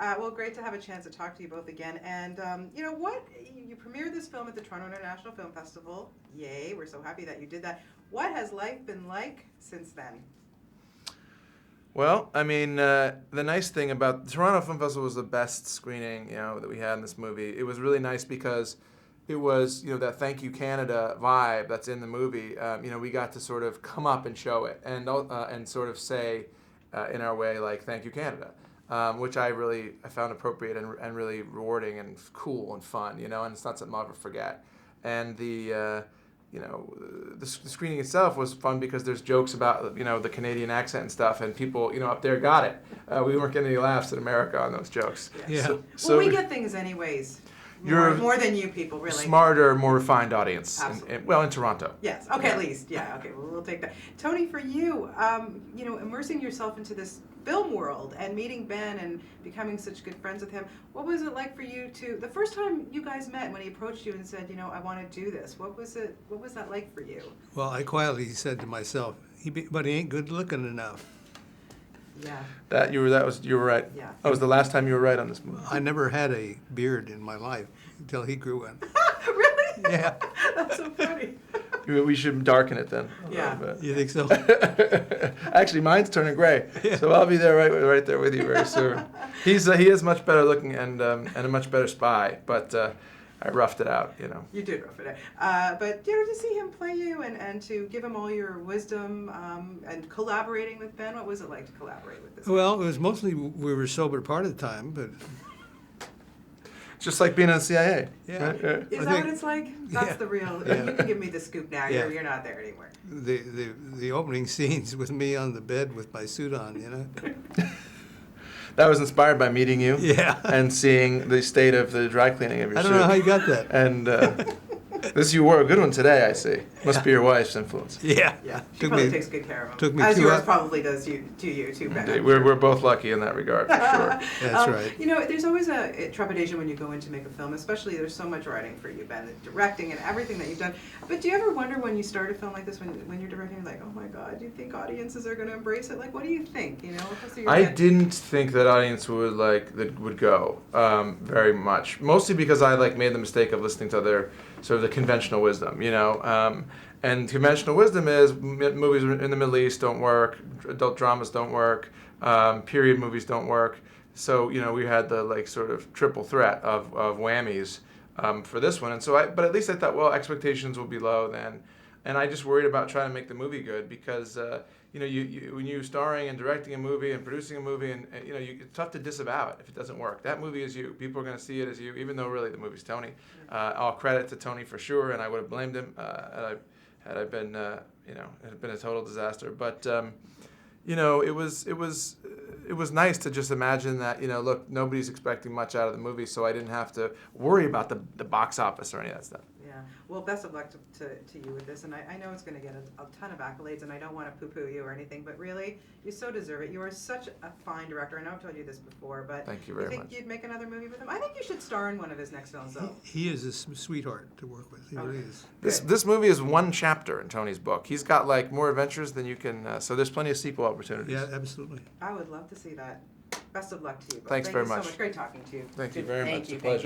Well, great to have a chance to talk to you both again. And you know what? You premiered this film at the Toronto International Film Festival. Yay, we're so happy that you did that. What has life been like since then? Well, I mean, the nice thing about the Toronto Film Festival was the best screening, that we had in this movie. It was really nice because it was, that Thank You Canada vibe that's in the movie. We got to sort of come up and show it and sort of say in our way, like, Thank You Canada, which I found appropriate and really rewarding and cool and fun, and it's not something I'll ever forget. And the screening itself was fun because there's jokes about, the Canadian accent and stuff, and people, up there got it. We weren't getting any laughs in America on those jokes. Yeah. So we get things anyways. More than you people, really. Smarter, more refined audience. Absolutely. In Toronto. Yes. Okay, yeah. At least. Yeah. Okay. Well, we'll take that. Tony, for you, immersing yourself into this film world and meeting Ben and becoming such good friends with him, what was it like for you the first time you guys met when he approached you and said, I want to do this? What was that like for you? Well, I quietly said to myself, but he ain't good looking enough. Yeah. You were right. Yeah. That was the last time you were right on this movie. I never had a beard in my life until he grew one. Really? Yeah. That's so funny. We should darken it then. Yeah. You think so? Actually, mine's turning gray, so I'll be there right there with you very soon. He is much better looking and a much better spy, but I roughed it out, You did rough it out. But, to see him play you and to give him all your wisdom and collaborating with Ben, what was it like to collaborate with this guy? Well, it was mostly we were sober part of the time, but... Just like being in the CIA. Yeah. Right? Is that what it's like? That's the real... Yeah. You can give me the scoop now. Yeah. You're not there anymore. The opening scenes with me on the bed with my suit on, That was inspired by meeting you. Yeah. And seeing the state of the dry cleaning of your suit. I don't know how you got that. And you wore a good one today, I see. Must be your wife's influence. Yeah. Yeah. She probably takes good care of him. Took me as 2 yours hours. probably does to you too, Ben. Indeed. We're both lucky in that regard, for sure. That's right. There's always a trepidation when you go in to make a film, especially there's so much writing for you, Ben, the directing and everything that you've done. But do you ever wonder when you start a film like this, when you're directing, like, oh my God, do you think audiences are going to embrace it? Like, what do you think? I didn't think that audience would go very much. Mostly because I made the mistake of listening to other sort of the conventional wisdom, and conventional wisdom is movies in the Middle East don't work, adult dramas don't work, period movies don't work. So we had the sort of triple threat of whammies for this one, and but at least I thought, well, expectations will be low then, and I just worried about trying to make the movie good because you when you're starring and directing a movie and producing a movie and it's tough to disavow it if it doesn't work. That movie is you. People are going to see it as you, even though really the movie's Tony. All credit to Tony for sure, and I would have blamed him had I been it had been a total disaster. But it was nice to just imagine that look, nobody's expecting much out of the movie, so I didn't have to worry about the box office or any of that stuff. Yeah. Well, best of luck to you with this, and I know it's going to get a ton of accolades, and I don't want to poo-poo you or anything, but really, you so deserve it. You are such a fine director. I know I've told you this before, but thank you very much. You think you'd make another movie with him? I think you should star in one of his next films, though. He is a sweetheart to work with. He really is. This movie is one chapter in Tony's book. He's got more adventures than you can. So there's plenty of sequel opportunities. Yeah, absolutely. I would love to see that. Best of luck to you both. Thanks very much. Thank you so much. Great talking to you. Thank you very much. Thank you. Pleasure.